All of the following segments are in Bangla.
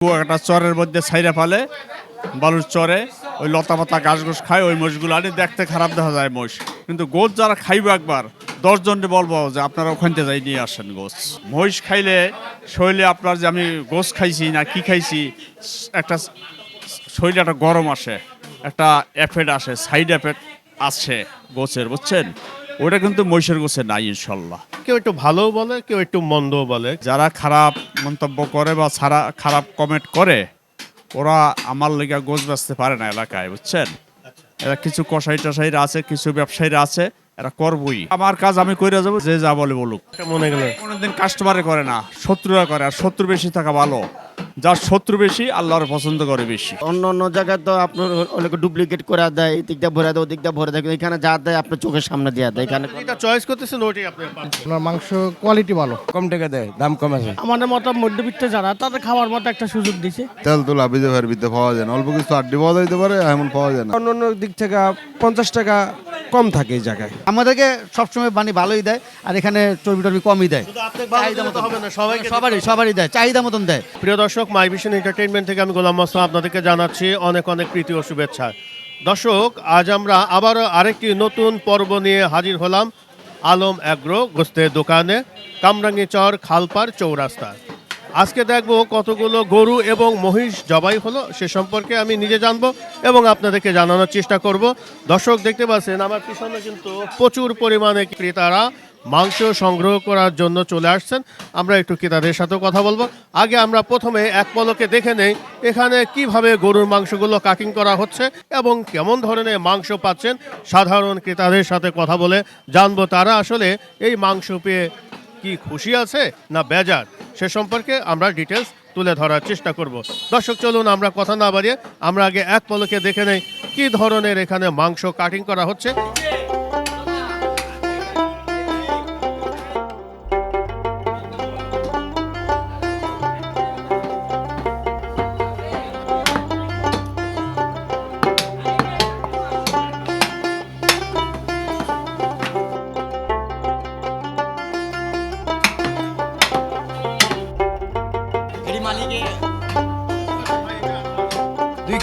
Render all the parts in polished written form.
একটা চরের মধ্যে ছাইরা ফেলে বালুর চরে ওই লতা পাতা ঘাস ঘুষ খায়, ওই মোষগুলো আনি দেখতে খারাপ দেখা যায় মোষ, কিন্তু গোছ যারা খাইবে একবার 10 জনকে বলবো যে আপনারা ওখানতে যাই নিয়ে আসেন গোছ। মহিষ খাইলে শরীরে আপনার যে আমি গোছ খাইছি না কি খাইছি, একটা শরীরে একটা গরম আসে, একটা এফেক্ট আসে, সাইড এফেক্ট আসে গোছের, বুঝছেন? ওটা কিন্তু মহিষের গোছে নাই ইনশাল্লাহ। কেউ একটু ভালো বলে, কেউ একটু মন্দ বলে। যারা খারাপ মন্তব্য করে বা খারাপ কমেন্ট করে, ওরা আমার লেগে গোছ বেচতে পারে না এলাকায়, বুঝছেন? এরা কিছু কসাই টসাইরা আছে, কিছু ব্যবসায়ীরা আছে, এরা করবই। আমার কাজ আমি কইরা যাবো, যে যা বলে বলুক। মনে গেল কোনোদিন কাস্টমারে করে না, শত্রুরা করে। আর শত্রু বেশি থাকা ভালো, যার শত্রু বেশি আল্লাহর পছন্দ করে বেশি। অন্য অন্য জায়গায় তো আপনার অনেক ডুপ্লিকেট করে দেয়, এই দিকটা ভরে দেয়, ওই দিকটা ভরে দেয়, এখানে যা দেয় আপনার চোখের সামনে দিয়ে দেয়। এখানে যেটা চয়েস করতেছেন ওইটাই আপনি পাচ্ছেন। আপনার মাংস কোয়ালিটি ভালো, কম টাকা দেয়, দাম কম আছে। আমাদের মতো মধ্যবিত্ত যারা, তাদের খাওয়ার মতো একটা সুযোগ দিছে। তেল তুলা বিজে ভাইয়ের বিদ্যে পাওয়া যায় না, অল্প কিছু আড্ডি পাওয়া যাইতে পারে, এমন পাওয়া যায় না। অন্য অন্য দিক থেকে 50 টাকা কম থাকে এই জায়গায়। আমাদেরকে সবসময় পানি ভালোই দেয়, আর এখানে চর্বি টর্বি কমই দেয়। শুধু আপনাকে ভালো চাহিদা দিলে তো মতন হবে না, সবাইকে সবারই দেয়, চাহিদা মতন দেয়। প্রিয় দর্শক, মাই ভিশন এন্টারটেইনমেন্ট থেকে আমি গোলাম মোস্তফা আপনাদেরকে জানাচ্ছি অনেক অনেক প্রীতি ও শুভেচ্ছা। দর্শক, আজ আমরা আবারও আরেকটি নতুন পর্ব নিয়ে হাজির হলাম আলম অ্যাগ্রো গোস্তের দোকানে, কামরাঙ্গীচর খালপাড় চৌরাস্তা। আজকে দেখব কতগুলো গরু এবং মহিষ জবাই হলো, সে সম্পর্কে আমি নিজে জানবো এবং আপনাদেরকে জানানোর চেষ্টা করব। দর্শক, দেখতে পাচ্ছেন আমার পিছনে কিন্তু প্রচুর পরিমাণে ক্রেতারা মাংস সংগ্রহ করার জন্য চলে আসছেন। আমরা একটু ক্রেতাদের সাথেও কথা বলবো। আগে আমরা প্রথমে এক পলকে দেখে নেই এখানে কিভাবে গরুর মাংসগুলো কাটিং করা হচ্ছে এবং কেমন ধরনের মাংস পাচ্ছেন। সাধারণ ক্রেতাদের সাথে কথা বলে জানবো তারা আসলে এই মাংস পেয়ে কি খুশি আছে না বেজার, সে সম্পর্কে আমরা ডিটেলস তুলে ধরার চেষ্টা করব। দর্শক, চলুন আমরা কথা না বাড়িয়ে আমরা আগে এক পলকে দেখে নেই কি ধরনের এখানে মাংস কাটিং করা হচ্ছে।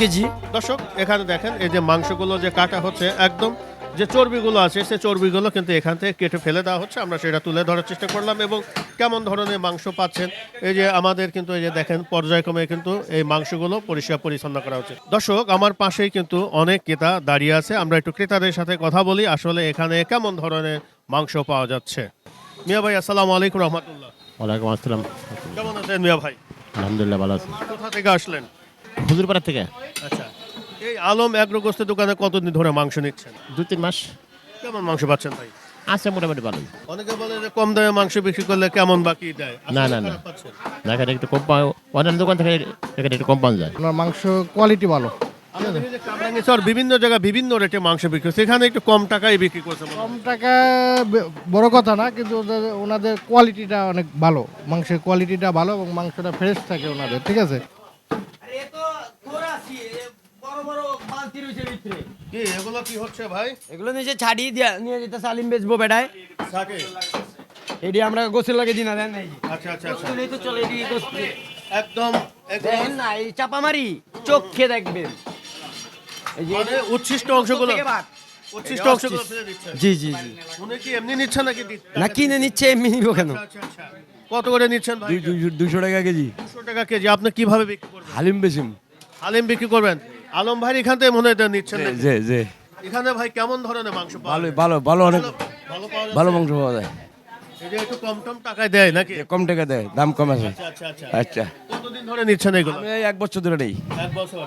কেজি। দর্শক, এখানে দেখেন এই যে মাংসগুলো যে কাটা হচ্ছে, একদম যে চর্বিগুলো আছে সেই চর্বিগুলো কিন্তু এখান থেকে কেটে ফেলে দেওয়া হচ্ছে। আমরা সেটা তুলে ধরার চেষ্টা করলাম এবং কেমন ধরনের মাংস পাচ্ছেন এই যে আমাদের কিন্তু এই যে দেখেন পর্যায়ক্রমে কিন্তু এই মাংসগুলো পরিষ্কার পরিচ্ছন্ন করা হচ্ছে। দর্শক, আমার পাশেই কিন্তু অনেক ক্রেতা দাঁড়িয়ে আছে, আমরা একটু ক্রেতাদের সাথে কথা বলি আসলে এখানে কেমন ধরনের মাংস পাওয়া যাচ্ছে। মিয়া ভাই, আসসালামু আলাইকুম রহমতুল্লাহ। ওয়ালাইকুম আসসালাম। কেমন আছেন মিয়া ভাই? আলহামদুলিল্লাহ ভালো আছি। কোথা থেকে আসলেন? হুজুরপাড়া থেকে। আচ্ছা, এই আলম অ্যাগ্রো গোস্তের দোকানে কতদিন ধরে মাংস নিচ্ছেন? 2-3 মাস কেমন মাংস পাচ্ছেন ভাই? আছে মোটামুটি ভালোই। অনেকে বলে যে কম দামে মাংস বিক্রি করলে কেমন বাকি দেয়। না, না, না। এখানে একটু কম পাওয়া, অন্যান্য দোকান থেকে এখানে একটু কম পাওয়া যায়। আপনার মাংস কোয়ালিটি ভালো। স্যার, বিভিন্ন জায়গায় বিভিন্ন রেটে মাংস বিক্রি করছে, এখানে একটু কম টাকায় বিক্রি করছে। কম টাকা বড় কথা না, কিন্তু ওনাদের কোয়ালিটিটা অনেক ভালো, মাংসের কোয়ালিটিটা ভালো এবং মাংসটা ফ্রেশ থাকে ওনাদের, ঠিক আছে। কি এগুলো কি হচ্ছে ভাই? এগুলো নিচে ছাড়ি দিয়া নিয়ে যেতে সালিম বেচবো বেটায়। থাকে। এডি আমরা গোসল লাগে দিনা দেন নাই। আচ্ছা আচ্ছা আচ্ছা। এই তো চলে এডি গোসল। একদম দেখেন না, এই চাপামারি চোখে দেখবেন। এই যে মানে উচ্ছিষ্ট অংশগুলো, থেকে বাদ। উচ্ছিষ্ট অংশগুলো ফেলে দিচ্ছে। জি জি জি। উনি কি এমনি নিচ্ছেন নাকি? না, কিনে নিচ্ছে, এমনি নিবো কেন? আচ্ছা আচ্ছা। কত করে নিচ্ছেন ভাই? 200 টাকা কেজি। 200 টাকা কেজি। আপনি কিভাবে বিক্রি করবেন? হালিম বেশিম। হালিম বিক্রি করবেন? আলম ভাই এখান থেকে মনে হয় নিচ্ছেন নাকি? যে যে এখানে ভাই কেমন ধরনের মাংস পাওয়া ভালো যায়? ভালো ভালো অনেক ভালো পাওয়া যায়? ভালো মাংস পাওয়া যায়। এই যে একটু কম টম টাকায় দেয় নাকি? কম টাকা দেয়, দাম কম আছে। আচ্ছা আচ্ছা আচ্ছা। আচ্ছা, কতদিন ধরে নিচ্ছেন এগুলো? আমি এই 1 বছর ধরে নেই। 1 বছর।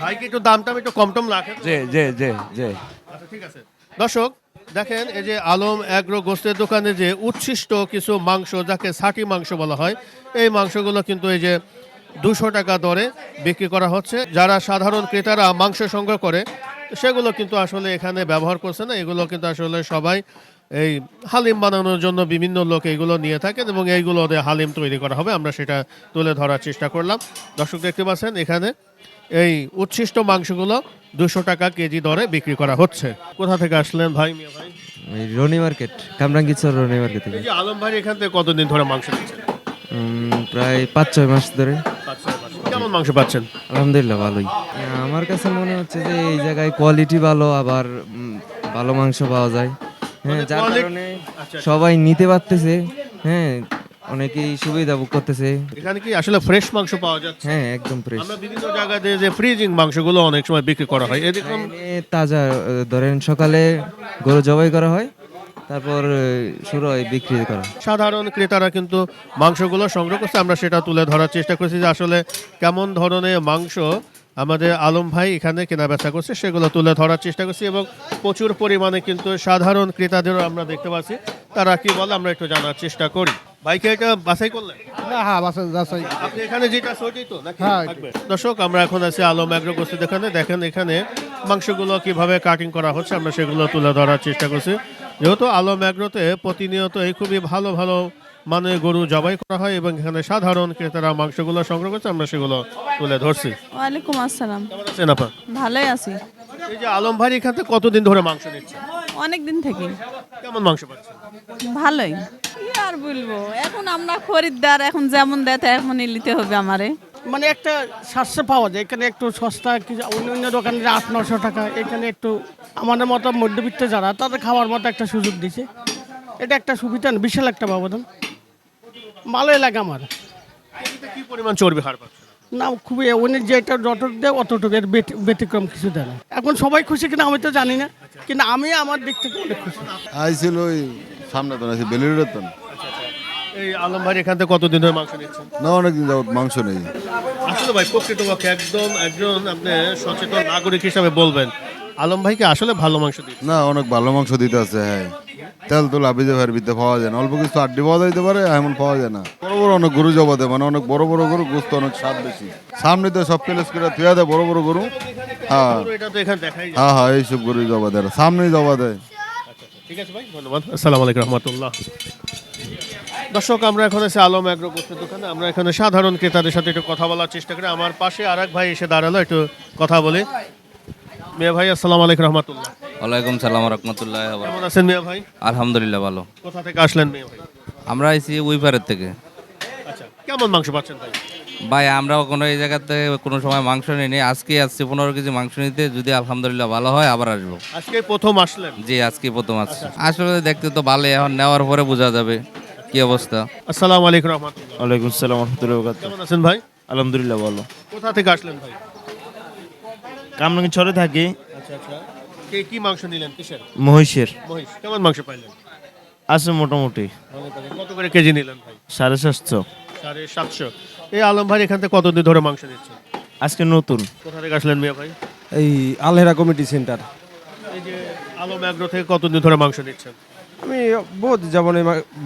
ভাই কি একটু দামটা একটু কম টম রাখেন? যে যে যে যে আচ্ছা, ঠিক আছে। দর্শক, দেখেন এই যে আলম অ্যাগ্রো গোস্তের দোকানে যে উচ্ছিষ্ট কিছু মাংস, যাকে ছাটি মাংস বলা হয়, এই মাংসগুলো কিন্তু এই যে 200 টাকা দরে বিক্রি করা হচ্ছে। যারা সাধারণ ক্রেতারা মাংস সংগ্রহ করে সেগুলো কিন্তু আসলে এখানে ব্যবহার করছে না, এগুলো কিন্তু আসলে সবাই এই হালিম বানানোর জন্য বিভিন্ন লোক এইগুলো নিয়ে থাকেন এবং এইগুলো দিয়ে হালিম তৈরি করা হবে। আমরা সেটা তুলে ধরার চেষ্টা করলাম। দর্শক, দেখতে পাচ্ছেন এখানে এই উচ্ছিষ্ট মাংসগুলো 200 টাকা কেজি দরে বিক্রি করা হচ্ছে। কোথা থেকে আসলেন ভাই? মিয়া ভাই, রনি মার্কেট, কামরাঙ্গীরচর রনি মার্কেট থেকে। এই যে আলম ভাই এখান থেকে কতদিন ধরে মাংস নিচ্ছেন? প্রায় 5-6 মাস ধরে। আচ্ছা, কেমন মাংস পাচ্ছেন? আলহামদুলিল্লাহ ভালোই। আমার কাছে মনে হচ্ছে যে এই জায়গায় কোয়ালিটি ভালো, আবার ভালো মাংস পাওয়া যায়। হ্যাঁ, যার কারণে সবাই নিতে পারতেছে। হ্যাঁ, অনেকেই সুবিধা ভোগ করতেছে। এখানে কি আসলে ফ্রেশ মাংস পাওয়া যাচ্ছে? হ্যাঁ, একদম ফ্রেশ। আমরা বিভিন্ন জায়গাতে যে ফ্রিজিং মাংসগুলো অনেক সময় বিক্রি করা হয়, এরকম তাজা ধরেন সকালে গরু জবাই করা হয়, তারপর শুরু হয় বিক্রি করা। সাধারণ ক্রেতারা কিন্তু মাংসগুলো সংগ্রহ করছে, আমরা সেটা তুলে ধরার চেষ্টা করছি যে আসলে কেমন ধরনের মাংস আমাদের আলম ভাই এখানে কেনা বেচা করছে সেগুলো তুলে ধরার চেষ্টা করছি, এবং প্রচুর পরিমাণে কিন্তু সাধারণ ক্রেতাদেরও আমরা দেখতে পাচ্ছি তারা কি বলে আমরা একটু জানার চেষ্টা করি। ভাইকে এটা বাছাই করলেন? হ্যাঁ বাসা যাচাই। আপনি এখানে যেটা সইটাই তো নাকি? হ্যাঁ, থাকবে। দর্শক, আমরা এখন আছি আলম অ্যাগ্রো গোস্তের দোকানে। দেখেন এখানে মাংসগুলো কিভাবে কাটিং করা হচ্ছে, আমরা সেগুলো তুলে ধরার চেষ্টা করছি। যেহেতু আলম অ্যাগ্রোতে প্রতিনিয়ত এই খুবই ভালো ভালো মানে গরু জবাই করা হয় এবং এখানে সাধারণ ক্রেতারা মাংসগুলো সংগ্রহ করছে, আমরা সেগুলো তুলে ধরছি। ওয়ালাইকুম আসসালাম। কেমন আছেন আপা? ভালোই আছি। এই যে আলম ভাই এখান থেকে কতদিন ধরে মাংস নিচ্ছে? অনেক দিন থেকে। কেমন মাংস পাচ্ছেন? ভালোই। কি আর বলবো, এখন আমরা খরিদ্দার, এখন যেমন দেয় এখনই নিতে হবে আমারে। মানে একটা সাশ্রয় পাওয়া যায় এখানে, একটু সস্তা, অন্য অন্য দোকানে 800-900 টাকা, এখানে একটু আমাদের মতো মধ্যবিত্ত যারা তাদের খাওয়ার মতো একটা সুযোগ দিছে। এটা একটা সুবিধা না, বিশাল একটা ব্যবধান। ভালোই লাগে আমার। কি পরিমাণ চর্বি হার পাচ্ছেন? না, খুবই উনি যেটা যতটুকু দেয় অতটুকু, এর ব্যতিক্রম কিছু দেয় না। এখন সবাই খুশি কিনা আমি তো জানি না, কিন্তু আমি আমার দিক থেকে অনেক খুশি। আইছিল ওই সামনে তো আছে বেলুড়ের তো এই আলম ভাই এখান থেকে কতদিন ধরে মাংস নিচ্ছেন? না, অনেকদিন যাবত মাংস নেই। আসলে ভাই প্রকৃতপক্ষে একদম একজন আপনি সচেতন নাগরিক হিসাবে বলবেন আলম ভাইকে আসলে ভালো মাংস দিচ্ছে? না, অনেক ভালো মাংস দিতে আছে। হ্যাঁ, তেল তো লাভিজে ভাইয়ের ভিতরে পাওয়া যায় না, অল্প কিছু আড্ডি পাওয়া যাইতে পারে, এমন পাওয়া যায় না। বড় বড় অনেক গরু জবা দেয়, মানে অনেক বড় বড় গরু, গোস্ত অনেক স্বাদ বেশি। সামনে তো সব প্লেস করে থুয়া দেয় বড় বড় গরু। হ্যাঁ এটা তো এখানে দেখাই যায়। হ্যাঁ হ্যাঁ, এইসব গরু জবা দেয়, সামনেই জবা দেয়। ঠিক আছে ভাই, ধন্যবাদ। আসসালামু আলাইকুম রহমতুল্লাহ। দর্শক, আমরা এখন আছি আলম অ্যাগ্রো গোস্তের দোকানে। আমরা এখানে সাধারণ ক্রেতাদের সাথে একটু কথা বলার চেষ্টা করি। আমার পাশে আর এক ভাই এসে দাঁড়ালো, একটু কথা বলে। মিয়া ভাই, আসসালামু আলাইকুম রহমতুল্লাহ। ওয়ালাইকুম সালাম রহমতুল্লাহ। কেমন আছেন মিয়া ভাই? আলহামদুলিল্লাহ ভালো। কোথা থেকে আসলেন মিয়া ভাই? আমরা আইছি উইপারের থেকে। আচ্ছা, কেমন মাংস পাচ্ছেন ভাই? ভাই, আমরা কোনো এই জায়গাতে কোনো সময় মাংস নিই, আজকে আসছি 15 কেজি মাংস নিতে। যদি আলহামদুলিল্লাহ ভালো হয় আবার আসবো। আজকে প্রথম আসলেন? জি, আজকে প্রথম আসছি। আসলে দেখতে তো ভালো, এখন নেওয়ার পরে বোঝা যাবে কি অবস্থা। আসসালামু আলাইকুম রহমতুল্লাহ। ওয়ালাইকুম সালাম রহমতুল্লাহ। কেমন আছেন ভাই? আলহামদুলিল্লাহ ভালো। কোথা থেকে আসলেন ভাই? কামরাঙ্গি ছড়ে থাকি। আচ্ছা আচ্ছা, কি মাংস নিলেন? কিসের? মহিষের। মহিষ। কেমন মাংস পাইলেন? আছে মোটামুটি। কত করে কেজি নিলেন ভাই? 750। 750। এই আলম ভাই এখান থেকে কতদিন ধরে মাংস নিচ্ছেন? আজকে নতুন। কোথা থেকে আসলেন মিয়া ভাই? এই আলহেরা কমিটি সেন্টার। এই যে আলম অ্যাগ্রো থেকে কতদিন ধরে মাংস নিচ্ছেন? আমি বহুত যেমন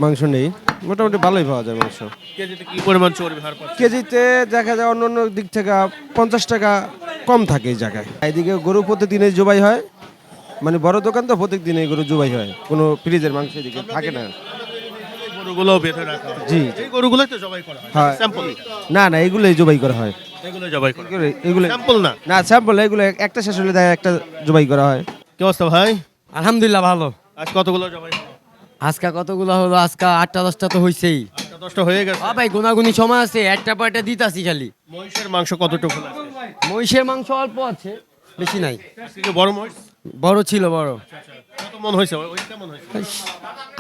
মাংস নেই, মোটামুটি ভালোই পাওয়া যায় মাংস। কেজিতে কি পরিমাণ চর্বি হার পাচ্ছেন? কেজিতে দেখা যায় অন্য অন্য দিক থেকে 50 টাকা কম থাকে এই জায়গায়। এইদিকে গরু প্রতিদিনে জবাই হয়, মানে বড় দোকান তো প্রত্যেক দিনে গরু জবাই হয়, কোনো ফ্রিজের মাংস এদিকে থাকে না। গরুগুলো বেঁধে রাখা হয়। জি, এই গরুগুলোই তো জবাই করা হয়। হ্যাঁ। স্যাম্পল? না না, এগুলোই জবাই করা হয়। এগুলো জবাই করা হয়। এগুলো স্যাম্পল না? না, স্যাম্পল এগুলো একটা শেষ হলে দেখা একটা জবাই করা হয়। কি অবস্থা ভাই? আলহামদুলিল্লাহ ভালো। আজ কতগুলো জবাই হলো? আজকে কতগুলো হলো? আজকে 8টা-10টা তো হয়েছেই। 10টা হয়ে গেছে। ভাই গুনাগুনি সময় আছে, একটা পয়টা দিতাছি খালি। মহিষের মাংস কতটুকু আছে? মহিষের মাংস অল্প আছে, বেশি নাই। আজকে বড় মহিষ? বড় ছিল, বড়। কত মন হয়েছে? ওই কেমন হয়েছে?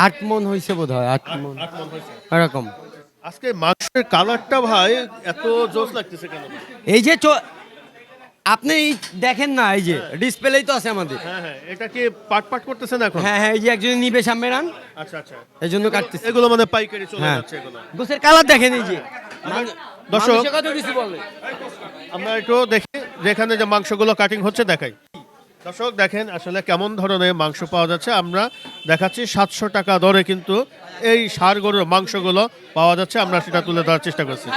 8 মন হয়েছে বোধ হয়, 8 মন 8 মন হয়েছে। এরকম। আজকে মাংসের কালারটা ভাই এত জোস লাগতেছে কেন? এই যে আপনি দেখেন না, এই যে ডিসপ্লেই তো আছে আমাদের। হ্যাঁ হ্যাঁ, এটা কি পাট পাট করতেছেন এখন? হ্যাঁ হ্যাঁ, এই যে একজন নিবে সামনে রান, আচ্ছা আচ্ছা, এই জন্য কাটতেছে। এগুলো মানে পাইকারি চলে হ্যাঁ। যাচ্ছে এগুলো। গোসের কালার দেখেন, এই যে দর্শক, মানুষে কত কিছু বলে। আমরা একটু দেখি যেখানে যে মাংসগুলো কাটিং হচ্ছে দেখাই। দর্শক দেখেন আসলে কেমন ধরনের মাংস পাওয়া যাচ্ছে। আমরা দেখাচ্ছি 700 টাকা দরে কিন্তু এই ষাঁড় গরুর মাংসগুলো পাওয়া যাচ্ছে। আমরা সেটা তুলে ধরার চেষ্টা করছি।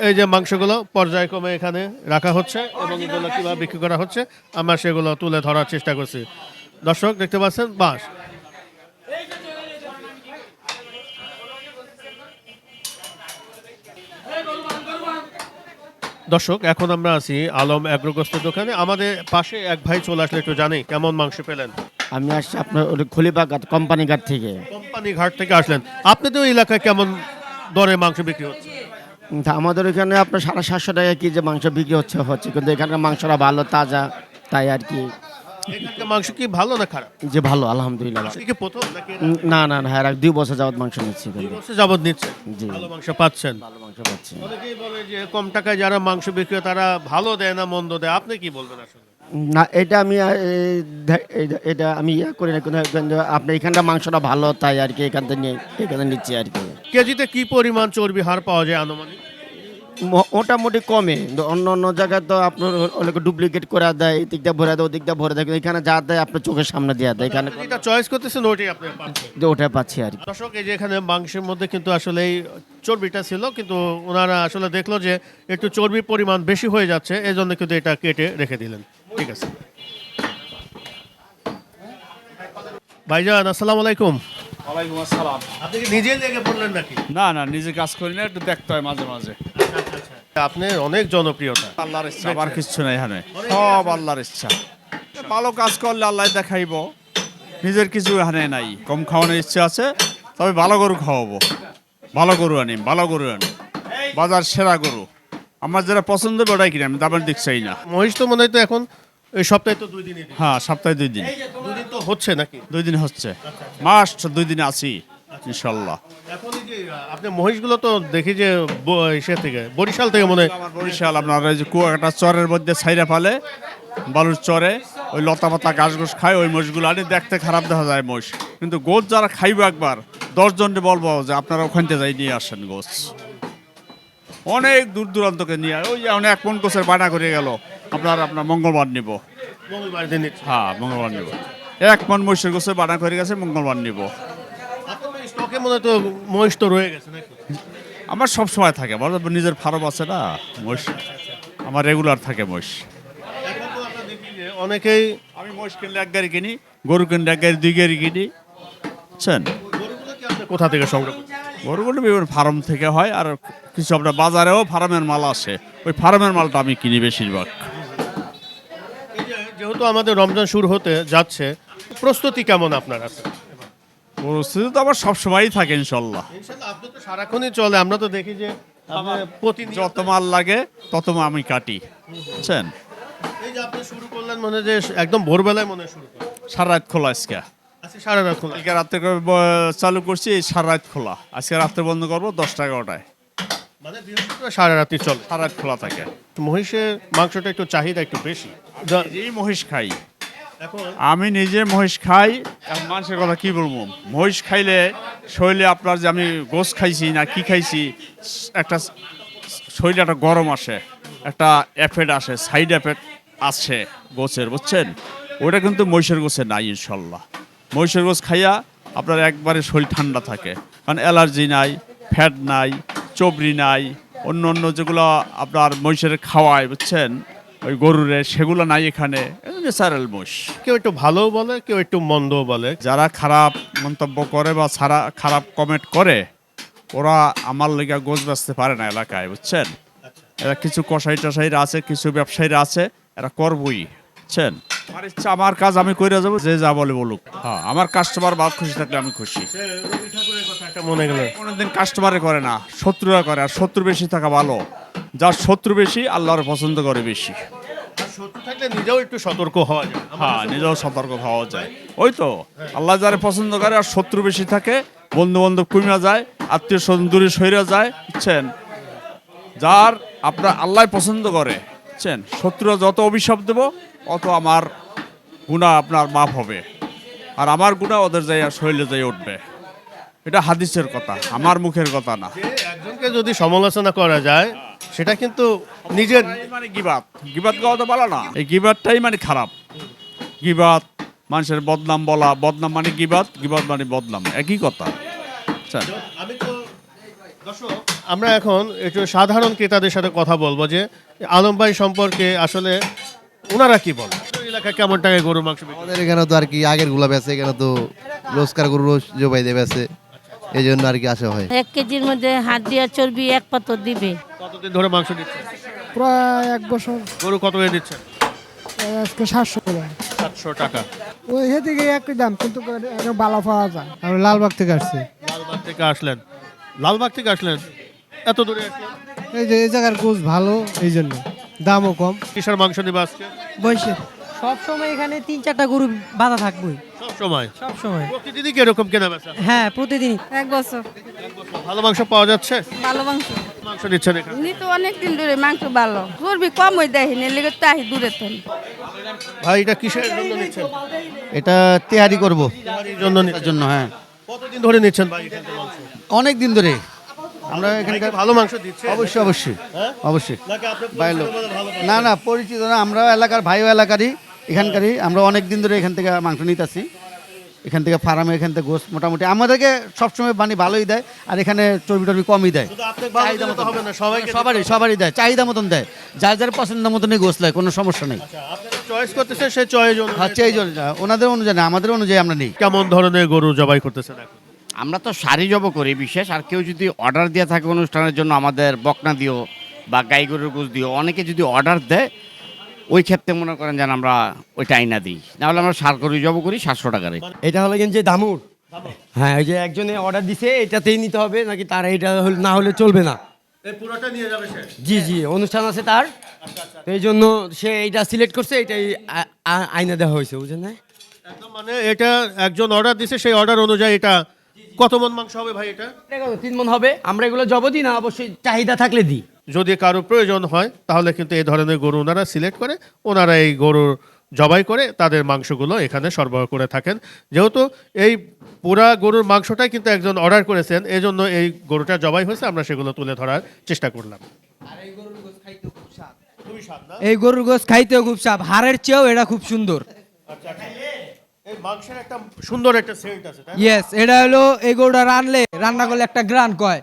এই যে মাংসগুলো পর্যায়ক্রমে এখানে রাখা হচ্ছে এবং এগুলো কীভাবে বিক্রি করা হচ্ছে আমরা সেগুলো তুলে ধরার চেষ্টা করছি। দর্শক দেখতে পাচ্ছেন বাস। দর্শক, এখন আমরা আছি আলম অ্যাগ্রো গোস্তের দোকানে। আমাদের পাশে এক ভাই চলে আসলে একটু জানি কেমন মাংস পেলেন। আমি আসছি আপনার খলিবাঘাট কোম্পানি ঘাট থেকে। কোম্পানি ঘাট থেকে আসলেন। আপনাদের ওই এলাকায় কেমন দরে মাংস বিক্রি হচ্ছে? তা আমাদের এখানে আপনার 750 টাকা কেজি মাংস বিক্রি হচ্ছে কিন্তু এখানকার মাংসটা ভালো তাজা, তাই আর কি। এখানকার মাংস কি ভালো না খারাপ? যে ভালো, আলহামদুলিল্লাহ। আজকে কি প্রথম নাকি না না না, হ্যাঁ 2 বছর যাবত মাংস নিচ্ছি দুই কিন্তু। বছর যাবত নিচ্ছে? জি। ভালো মাংস পাচ্ছেন? ভালো মাংস পাচ্ছি। অনেকেই বলে যে কম টাকায় যারা মাংস বিক্রি করে তারা ভালো দেয় না মন্দ দেয়, আপনি কি বলবেন আসলে? না, এটা আমি এটা আমি করি না, কিন্তু আপনার এখানকার মাংসটা ভালো, তাই আর কি এখানে নিচ্ছি আর কি। কেজিতে কি পরিমাণ চর্বি হার পাওয়া যায় আনুমানিক? মোটামুটি কমে, কিন্তু অন্য অন্য জায়গায় তো আপনার অনেক ডুপ্লিকেট করে দেয়, এই দিকটা ভরে দেয়, ওদিকটা ভরে দেয়, কিন্তু এখানে যা দেয় আপনার চোখের সামনে দেওয়া দেয়, এখানে যেটা চয়েস করতেছেন ওইটাই আপনি পাচ্ছেন। ওটা পাচ্ছি আর কি। দর্শক, এই যে এখানে মাংসের মধ্যে কিন্তু আসলে এই চর্বিটা ছিল, কিন্তু ওনারা আসলে দেখলো যে একটু চর্বির পরিমাণ বেশি হয়ে যাচ্ছে, এই জন্য কিন্তু এটা কেটে রেখে দিলেন। ঠিক আছে ভাইজান, আসসালামু আলাইকুম। ওয়ালাইকুম আসসালাম। আপনি কি নিজে লেগে পড়লেন নাকি? না না, নিজে কাজ করি না, একটু দেখতে হয় মাঝে মাঝে। আপনি অনেক জনপ্রিয়তা। আল্লাহর ইচ্ছা, আবার কিচ্ছু নাই এখানে, সব আল্লাহর ইচ্ছা। ভালো কাজ করলে আল্লাহ দেখাইব, নিজের কিছু এখানে নাই। কম খাওয়ানোর ইচ্ছা আছে, তবে ভালো গরু খাওয়াবো, ভালো গরু আনি, বাজার সেরা গরু। আমার যেটা পছন্দ হবে ওটাই কিনে, আমি দামের দিক চাই না। মহিষ তো মনে হয় তো এখন এই সপ্তাহে তো 2 দিনই হ্যাঁ, সপ্তাহে 2 দিন। 2 দিন তো হচ্ছে নাকি? 2 দিন হচ্ছে, মাস 2 দিনে আছি ইনশাল্লাহ। এখন এই যে আপনি মহিষগুলো তো দেখি যে ইসে থেকে বরিশাল থেকে মনে হয়। আমার বরিশাল আপনার ওই যে কুয়াকাটা চরের মধ্যে ছাইরা ফেলে, বালুর চরে ওই লতা পাতা ঘাস ঘুষ খায়, ওই মোষগুলো আনি, দেখতে খারাপ দেখা যায় মোষ, কিন্তু গোছ যারা খাইবে একবার 10 জনকে বলবো যে আপনারা ওখানতে যাই নিয়ে আসেন গোছ। অনেক দূর দূরান্তকে নিয়ে ওই যে এক মন গোছের বানা করে গেল, আপনার মঙ্গলবার নিব। মঙ্গলবার দিন নিচ্ছে। হ্যাঁ, মঙ্গলবার নিব। 1 মন মহিষের গোছের বানা করে গেছে, মঙ্গলবার নিব। আপনাদের স্টকে মনে হয় তো মহিষ তো রয়ে গেছে নাকি? আমার সব সময় থাকে, বড় নিজের ফার্ম আছে না মহিষ, আমার রেগুলার থাকে মহিষ। এখন তো আমরা দেখি যে অনেকেই আমি মহিষ কিনলে 1 গাড়ি কিনি, গরু কিনলে 1 গাড়ি 2 গাড়ি কিনি, বুঝছেন। গরুগুলো কি আপনি কোথা থেকে সংগ্রহ করছেন? গরুগুলো বিভিন্ন ফার্ম থেকে হয়, আর কিছু আপনার বাজারেও ফার্মের মাল আসে, ওই ফার্মের মালটা আমি কিনি বেশিরভাগ। এই যে যেহেতু আমাদের রমজান শুরু হতে যাচ্ছে, প্রস্তুতি কেমন আপনার আছে? পরিস্থিতি তো আমার সবসময়ই থাকে ইনশাল্লাহ। ইনশাআল্লাহ, আপনি তো সারাক্ষণই চলে, আমরা তো দেখি যে আপনি প্রতিদিন যত মাল লাগে তত আমি কাটি, বুঝছেন। এই যে আপনি শুরু করলেন মনে যে একদম ভোরবেলায় মনে হয় শুরু করলেন। সারা রাত খোলা আজকে, আজকে সারা রাত খোলা। কালকে রাত্রে চালু করছি, সারা রাত খোলা। আজকে রাত্রে বন্ধ করবো 10টা 11টায়, মানে বৃহস্পতিবার সারা রাতই চলে, সারা রাত খোলা থাকে। মহিষের মাংসটা একটু চাহিদা একটু বেশি। এই মহিষ খাই, এখন আমি নিজে মহিষ খাই। আর মানুষের কথা কি বলবো, মহিষ খাইলে শরীরে আপনার যে আমি গোস খাইছি না কি খাইছি, একটা শরীরে একটা গরম আসে, একটা এফেক্ট আসে, সাইড এফেক্ট আসে গোছের, বুঝছেন। ওটা কিন্তু মহিষের গোছে নাই ইনশাল্লাহ। মহিষের গোছ খাইয়া আপনার একবারে শরীর ঠান্ডা থাকে, কারণ অ্যালার্জি নাই, ফ্যাট নাই, চবরি নাই, অন্য অন্য যেগুলো আপনার মহিষের খাওয়ায়, বুঝছেন, ওই গরুরে, সেগুলো নাই এখানে। ন্যাচারাল মোষ। কেউ একটু ভালো বলে, কেউ একটু মন্দও বলে। যারা খারাপ মন্তব্য করে বা খারাপ কমেন্ট করে, ওরা আমার লেগে গোছ বেচতে পারে না এলাকায়, বুঝছেন। এরা কিছু কসাই টসাইরা আছে, কিছু ব্যবসায়ীরা আছে, এরা করবই, বুঝছেন। আমার ইচ্ছা, আমার কাজ আমি করে যাবো, যে যা বলে বলুক। হ্যাঁ, আমার কাস্টমার ভালো খুশি থাকলে আমি খুশি। রবি ঠাকুরের কথা একটা মনে গেল, কোনোদিন কাস্টমারে করে না, শত্রুরা করে। আর শত্রু বেশি থাকা ভালো, যার শত্রু বেশি আল্লাহর পছন্দ করে বেশি। শত্রু থাকলে নিজেও একটু সতর্ক হওয়া যায়। হ্যাঁ, নিজেও সতর্ক হওয়া যায়। ওই তো আল্লাহ যারা পছন্দ করে, আর শত্রু বেশি থাকে, বন্ধু বান্ধব কমে যায়, আত্মীয় স্বজন দূরে সরে যায়, বুঝছেন। যার আপনার আল্লাহ পছন্দ করে, বুঝছেন, শত্রুরা যত অভিশাপ দেব অত আমার গুনাহ আপনার মাফ হবে, আর আমার গুনাহ ওদের যাই শরীরে যাই উঠবে। এটা হাদিসের কথা, আমার মুখের কথা না। একজনকে যদি সমালোচনা করা যায়, সেটা কিন্তু নিজের মানে গিবাত গাওয়া তো ভালো না, এই গিবাতটাই মানে খারাপ। গিবাত মানুষের বদনাম বলা, বদনাম মানে গিবাত, গিবাত মানে বদনাম, একই কথা। আমি তো দর্শক, আমরা এখন একটু সাধারণ ক্রেতাদের সাথে কথা বলবো যে আলম ভাই সম্পর্কে আসলে ওনারা কি বলে, এলাকায় কেমন টাকায় গরুর মাংস বিক্রি? আমাদের এখানে তো আর কি আগের গুলা বেছে, এখানে তো রোজকার গরু রোজ জবাই দেবে আছে, এই জন্য আর কি আসা হয়। 1 কেজির মধ্যে হাত দিয়া চর্বি 1 পাতর দিবে। কতদিন ধরে মাংস দিচ্ছেন? প্রায় 1 বছর। গরু কত করে দিচ্ছেন? আজকে 700 টাকা। 700 টাকা। ওই হেদিকে একই দাম, কিন্তু ভালো পাওয়া যায়। আমি লালবাগ থেকে আসছি। লালবাগ থেকে আসলেন? লালবাগ থেকে আসলেন? এত দূরে আসলেন? এই যে এই জায়গার গোছ ভালো, এই জন্য দামও কম। কিসের মাংস নিবা আজকে? বৈশে সব সময় এখানে 3-4টা গরু বাঁধা থাকবই, সব সময় সব সময়। প্রতিদিনই কি এরকম কেনা বেচা? হ্যাঁ, প্রতিদিন। 1 বছর। ভালো মাংস পাওয়া যাচ্ছে? ভালো মাংস মাংস নিচ্ছেন এখানে? তো অনেকদিন ধরে মাংস ভালো, চর্বি কম হয়ে দেয়, লেগে তো আহি দূরে তো। ভাই এটা কিসের জন্য নিচ্ছেন? এটা তেহারি করব তেহারির জন্য নিচ্ছেন? জন্য, হ্যাঁ। কতদিন ধরে নিচ্ছেন ভাই এখান থেকে মাংস? অনেক দিন ধরে আমরা এখানকার ভালো মাংস দিচ্ছে? অবশ্যই অবশ্যই হ্যাঁ? অবশ্যই। নাকি আপনি বাইরে লোক? পরিচিত বলে ভালো না না, পরিচিত না, আমরা এলাকার ভাইও এলাকারই, এখানকারই। আমরা অনেক দিন ধরে এখান থেকে মাংস নিতেছি, এখান থেকে ফার্মে, এখান থেকে গোস্ত মোটামুটি আমাদেরকে সবসময় পানি ভালোই দেয়, আর এখানে চর্বি টর্বি কমই দেয়। শুধু আপনাকে ভালো দিলে তো হবে না, সবাইকে সবারই দেয়, চাহিদা মতন দেয়, যার যার পছন্দ মতনই গোস্ত দেয়, কোনো সমস্যা নেই। আপনারা চয়েস করতেছেন, সেই চয়েস হচ্ছে এই জন্য ওনাদের অনুযায়ী না, আমাদের অনুযায়ী আমরা নিই। কেমন ধরনের গরু জবাই করতেছেন এখন? আমরা তো শাড়ি জব করি বিশেষ, আর কেউ যদি অর্ডার দেওয়া থাকে অনুষ্ঠানের জন্য আমাদের বকনা দিও বা গাই গরুর গোশ দিও, অনেকে যদি অর্ডার দেয় ওই ক্ষেত্রে মনে করেন যেন আমরা ওইটা আইনা দিই, নাহলে আমরা সার গরু জব করি 700 টাকারে। এটা হলো কিন্তু যে দামুর, হ্যাঁ, ওই যে একজনে অর্ডার দিছে এটাতেই নিতে হবে, নাকি তার এটা না হলে চলবে না। এই পুরোটা নিয়ে যাবে সে? জি জি, অনুষ্ঠান আছে তার, তো এই জন্য সে এইটা সিলেক্ট করছে, এটাই আইনা দেওয়া হয়েছে, বুঝলেন না? একদম মানে এটা একজন অর্ডার দিছে, সেই অর্ডার অনুযায়ী এটা কত মন মাংস হবে ভাই এটা? 3 মণ হবে। আমরা এগুলো জব দিই না, অবশ্যই চাহিদা থাকলে দিই। যদি কারো প্রয়োজন হয় তাহলে কিন্তু এই ধরনের গরু ওনারা সিলেক্ট করে, ওনারা এই গরুর জবাই করে তাদের মাংসগুলো এখানে সরবরাহ করে থাকেন। যেহেতু এই পুরা গরুর মাংসটাই কিন্তু একজন অর্ডার করেছেন, এই জন্য এই গরুটা জবাই হয়েছে, আমরা সেগুলো তুলে ধরার চেষ্টা করলাম। এই গরুর গোশ খাইতেও খুব স্বাদ, হাড়ের চেয়েও এটা খুব সুন্দর। এই মাংসের একটা সুন্দর একটা সেন্ট আছে, তাই না? ইয়েস, এটা হলো এই গরুটা রান্না করলে একটা গ্রান কয়,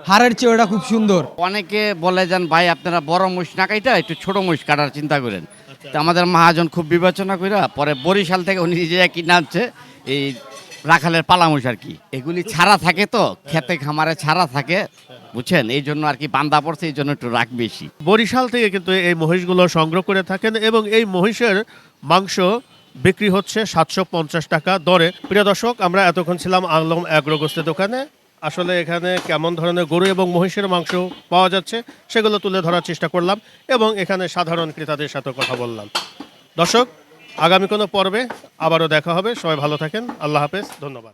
হাড়ের চেয়েও এটা খুব সুন্দর। অনেকে বলে যান ভাই আপনারা বড় মহিষ না কাইটা একটু ছোট মহিষ কাটার চিন্তা করেন। তো আমাদের মহাজন খুব বিবেচনা করে পরে বরিশাল থেকে উনি নিজে কিনে আনছে এই রাখালের পালা মহিষ আর কি। এগুলি ছাড়া থাকে তো, খেতে খামারে ছাড়া থাকে, বুঝছেন, এই জন্য আর কি বান্দা পড়ছে, এই জন্য একটু রাগ বেশি। বরিশাল থেকে কিন্তু এই মহিষগুলো সংগ্রহ করে থাকেন এবং এই মহিষের মাংস বিক্রি হচ্ছে 750 টাকা দরে। প্রিয় দর্শক, আমরা এতক্ষণ ছিলাম আলম অ্যাগ্রো গোস্তের দোকানে। আসলে এখানে কেমন ধরনের গরু এবং মহিষের মাংস পাওয়া যাচ্ছে সেগুলো তুলে ধরার চেষ্টা করলাম এবং এখানে সাধারণ ক্রেতাদের সাথে কথা বললাম। দর্শক, আগামী কোনো পর্বে আবারও দেখা হবে। সবাই ভালো থাকেন। আল্লাহ হাফেজ, ধন্যবাদ।